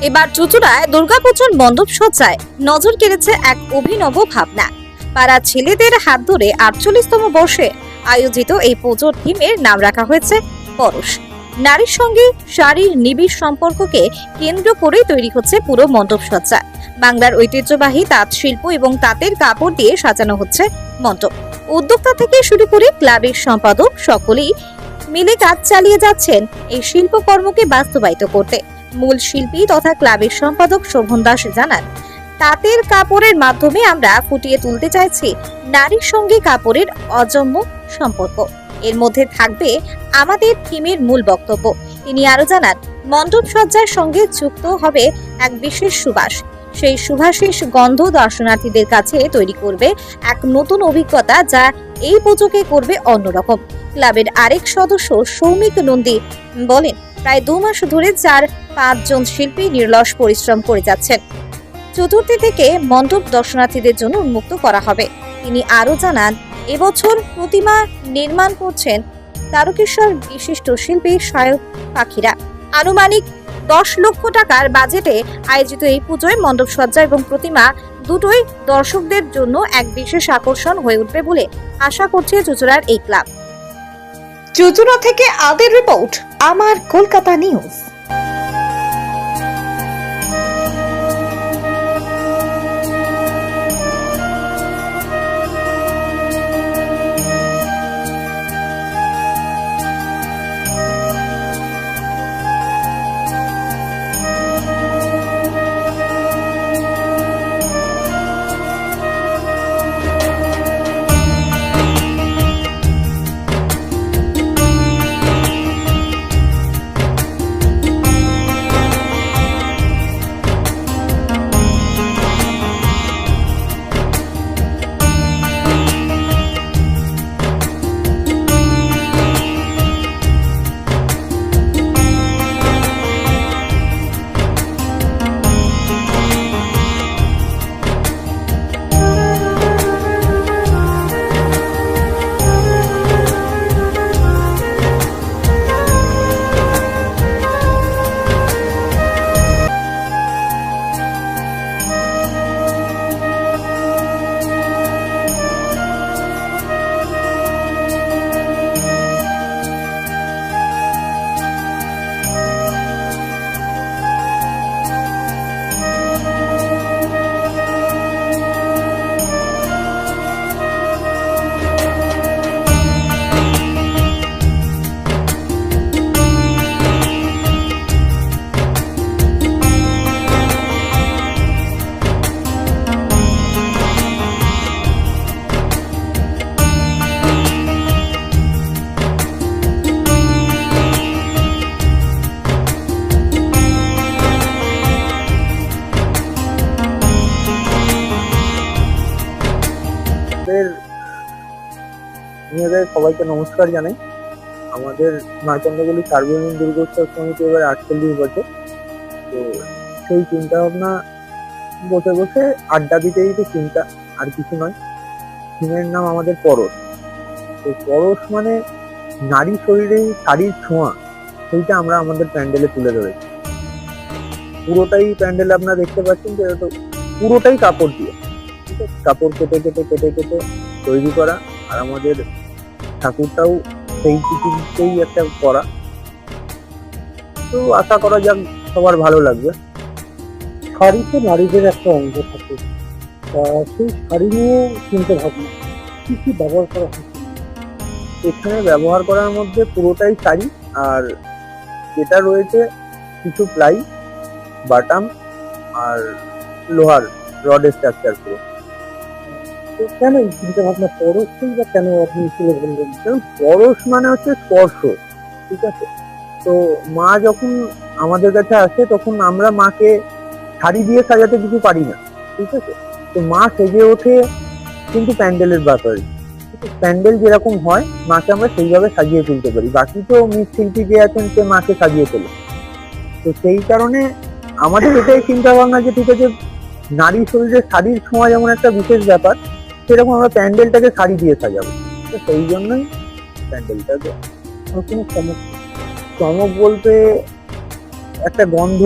এবার চুঁচুড়ায় দুর্গাপুজোর মণ্ডপ সজ্জায় নজর কেড়েছে এক অভিনব ভাবনা। পাড়া ছেলেদের হাত ধরে ৪৮তম বর্ষে আয়োজিত এই পুজোর থিমের নাম রাখা হয়েছে পরশ। নারীর সঙ্গে শারীর নিবিড় সম্পর্ককে কেন্দ্র করে তৈরি হচ্ছে পুরো মণ্ডপ সজ্জা। বাংলার ঐতিহ্যবাহী তাঁত শিল্প এবং তাঁতের কাপড় দিয়ে সাজানো হচ্ছে মণ্ডপ। উদ্যোক্তা থেকে শুরু করে ক্লাবের সম্পাদক সকলেই মিলে কাজ চালিয়ে যাচ্ছেন এই শিল্পকর্মকে বাস্তবায়িত করতে। মূল শিল্পী তথা ক্লাবের সম্পাদক শোভন দাস জানান, তাঁতের কাপড়ের মাধ্যমে আমরা ফুটিয়ে তুলতে চাইছি নারীর সঙ্গে কাপড়ের অজম্য সম্পর্ক। এর মধ্যে থাকবে আমাদের থিমের মূল বক্তব্য। তিনি আরো জানান, মণ্ডপ সজ্জার সঙ্গে যুক্ত হবে এক বিশেষ সুবাস। সেই সুবাসিস গন্ধ দর্শনার্থীদের কাছে তৈরি করবে এক নতুন অভিজ্ঞতা, যা এই পুজোকে করবে অন্যরকম। ক্লাবের আরেক সদস্য সৌমিক নন্দী বলেন, প্রায় 2 মাস ধরে 4-5 জন শিল্পী নির্লস পরিশ্রম করে যাচ্ছেন। চতুর্থী থেকে মণ্ডপ দর্শনার্থীদের জন্য উন্মুক্ত করা হবে। তিনি আরো জানান, এবছর প্রতিমা নির্মাণ করছেন তারকেশ্বর বিশিষ্ট শিল্পী সায়ক পাখিরা। আনুমানিক 10 লক্ষ টাকার বাজেটে আয়োজিত এই পুজোয় মণ্ডপ সজ্জা এবং প্রতিমা দুটোই দর্শকদের জন্য এক বিশেষ আকর্ষণ হয়ে উঠবে বলে আশা করছে চুঁচুড়ার এই ক্লাব। চুঁচুড়া থেকে আদের রিপোর্ট, আমার কলকাতা নিউজ। সবাইকে নমস্কার জানাই। আমাদের মার্কন্ডগুলি সার্বজনীন দুর্গোৎসব সমিতি এবার 48 বছর। তো সেই চিন্তা ভাবনা বসে বসে আড্ডা দিতেই তো চিন্তা, আর কিছু নয়। থিমের নাম আমাদের পরশ। তো পরশ মানে নারী শরীরে শাড়ির ছোঁয়া, সেইটা আমরা আমাদের প্যান্ডেলে তুলে ধরেছি। পুরোটাই প্যান্ডেল আপনারা দেখতে পাচ্ছেন যে পুরোটাই কাপড় দিয়ে, ঠিক আছে, কাপড় কেটে কেটে কেটে কেটে তৈরি করা। আর আমাদের ঠাকুরটাও সেই চিঠিতেই একটা করা। তো আশা করা যাক সবার ভালো লাগবে। শাড়ি তো নারীদের একটা অঙ্গ থাকে, সেই শাড়ি নিয়ে চিন্তা ভাবনা কি কি ব্যবহার করা হচ্ছে? এখানে ব্যবহার করার মধ্যে পুরোটাই শাড়ি, আর যেটা রয়েছে কিছু প্লাই, বাটাম আর লোহার রডের স্ট্রাকচার পুরো। তো কেন এই চিন্তা ভাবনা পরশই বা কেন আপনি তুলে ধরলেন? পরশ মানে হচ্ছে স্পর্শ, ঠিক আছে। তো মা যখন আমাদের কাছে আসে তখন আমরা মাকে শাড়ি দিয়ে সাজাতে কিছু পারি না, ঠিক আছে। তো মা সেজে ওঠে কিন্তু প্যান্ডেলের ব্যাপারে। প্যান্ডেল যেরকম হয় মাকে আমরা সেইভাবে সাজিয়ে তুলতে পারি। বাকি তো মৃৎশিল্পী যে আছেন সে মাকে সাজিয়ে তোলে। তো সেই কারণে আমাদের এটাই চিন্তা ভাবনা যে ঠিক আছে, নারী শরীরে শাড়ির ছোঁয়া যেমন একটা বিশেষ ব্যাপার, সেরকম আমরা প্যান্ডেলটাকে শাড়ি দিয়ে সাজাবো। তো সেই জন্যই প্যান্ডেলটাকে কোনো চমক চমক বলতে একটা গন্ধ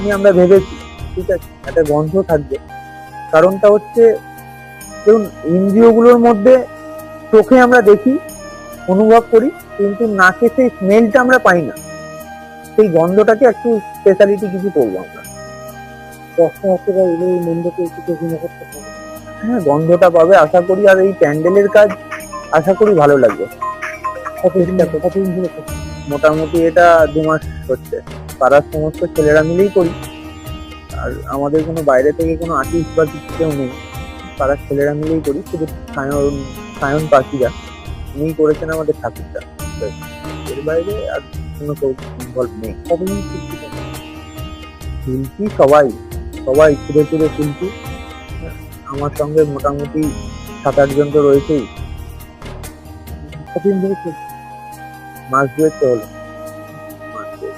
নিয়ে আমরা ভেবেছি, ঠিক আছে, একটা গন্ধ থাকবে। কারণটা হচ্ছে, দেখুন, ইন্দ্রিয়গুলোর মধ্যে চোখে আমরা দেখি, অনুভব করি, কিন্তু নাকে সেই স্মেলটা আমরা পাই না। সেই গন্ধটাকে একটু স্পেশালিটি কিছু করবো আমরা। দর্শনার্থীরা এলে এই মণ্ডপে একটু বিভিন্ন করতে পারে। হ্যাঁ, গন্ধটা পাবে আশা করি। আর এই প্যান্ডেলের কাজ আশা করি ভালো লাগবে। কতদিন ধরে করছে? মোটামুটি এটা 2 মাস হচ্ছে। পাড়ার সমস্ত ছেলেরা মিলেই করি। আর আমাদের কোনো বাইরে থেকে কোনো আর্টিস্ট বা কিছু কেউ নেই, পাড়ার ছেলেরা মিলেই করি। শুধু সায়ন পাখিরা উনিই করেছেন আমাদের ঠাকুরটা, ব্যাস। এর বাইরে আর কোনো কেউ ইনভলভ নেই। কতদিন শিল্পী করে? শিল্পী সবাই ছুটে ছুটে শিল্পী। আমার সঙ্গে মোটামুটি 7-8 জন তো রয়েছেই। কতদিন ধরে চলছে? মাস 2 তো হলো। মাস 2।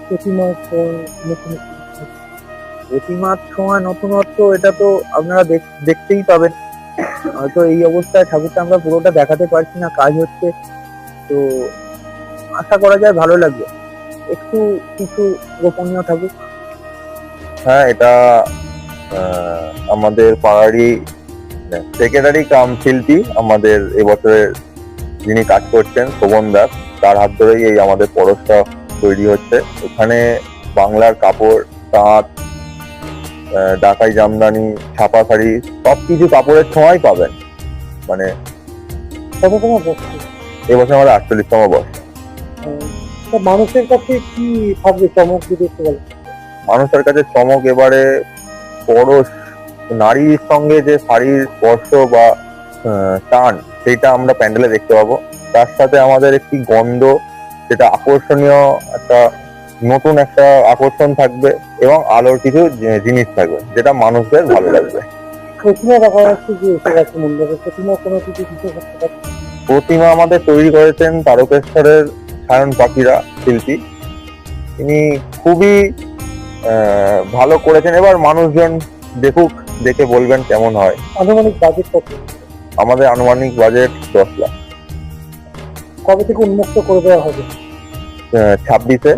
প্রতি মাস নতুন প্রতিমার সময় নতুনত্ব, এটা তো আপনারা দেখতেই পাবেন। হয়তো এই অবস্থায় ঠাকুরটা আমরা পুরোটা দেখাতে পারছি না, কাজ হচ্ছে। তো আশা করা যায় ভালো লাগবে। একটু কিছু গোপনীয় থাকুক। হ্যাঁ, এটা আমাদের পাড়ারই সেক্রেটারি কাম শিল্পী, আমাদের এবছরের যিনি কাজ করছেন শোভন দাস, তার হাত ধরেই এই আমাদের পরশটা তৈরি হচ্ছে। এখানে বাংলার কাপড়, তাঁত, ঢাকাই জামদানি, ছাপা শাড়ি, সবকিছু কাপড়ের ছোঁয়াই পাবেন। মানে কততম বস্তু? এবছর আমাদের 48তম বর্ষ। তা মানুষের কাছে কি থাকবে চমক যদি একটু বলেন? মানুষের কাছে চমক এবারে পরশ, নারীর সঙ্গে যে শাড়ির স্পর্শ বা টান, সেটা আমরা প্যান্ডেলে দেখতে পাবো। তার সাথে আমাদের একটি গন্ধ, যেটা আকর্ষণীয়, একটা নতুন একটা আকর্ষণ থাকবে, এবং আলোর কিছু জিনিস থাকবে, যেটা মানুষদের ভালো লাগবে। প্রতিমা দেখা যাচ্ছে যে এসে গেছে মণ্ডপে, প্রতিমা কোনো কিছু বিশেষ করতে পারছে? প্রতিমা আমাদের তৈরি করেছেন তারকেশ্বরের সায়ন পাখিরা শিল্পী। তিনি খুবই ভালো করেছেন। এবার মানুষজন দেখুক, দেখে বলবেন কেমন হয়। আনুমানিক বাজেট কত? আমাদের আনুমানিক বাজেট 10 লাখ। কবে থেকে উন্মুক্ত করে দেওয়া হবে? 26শে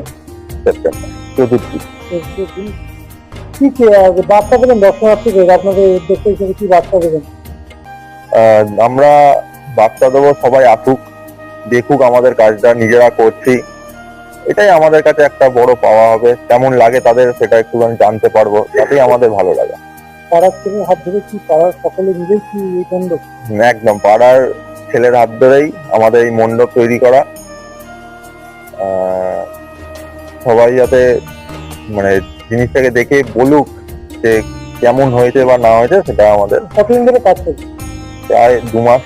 সেপ্টেম্বর, চতুর্থী। কি বার্তা দেবেন দর্শনার্থীদের, আপনাদের উদ্দেশ্য হিসেবে কি বার্তা দেবেন? আমরা বার্তা দেবো, সবাই আসুক, দেখুক আমাদের কাজটা নিজেরা করছি। এটাই আমাদের কাছে একটা বড় পাওয়া হবে। কেমন লাগে তাদের, সেটা একটুখানি জানতে পারবো, তাতেই আমাদের ভালো লাগে। পাড়ার ছেলের হাত ধরে কি পাড়ার সকলে মিলেই কি এই মণ্ডপ? একদম পাড়ার ছেলের হাত ধরেই আমাদের এই মণ্ডপ তৈরি করা। সবাই যাতে মানে জিনিসটাকে দেখে বলুক যে কেমন হয়েছে বা না হয়েছে, সেটা আমাদের। কতদিন ধরে কাজ করছে? প্রায় 2 মাস।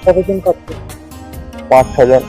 কতজন কাজ করছে? 5-6 জন।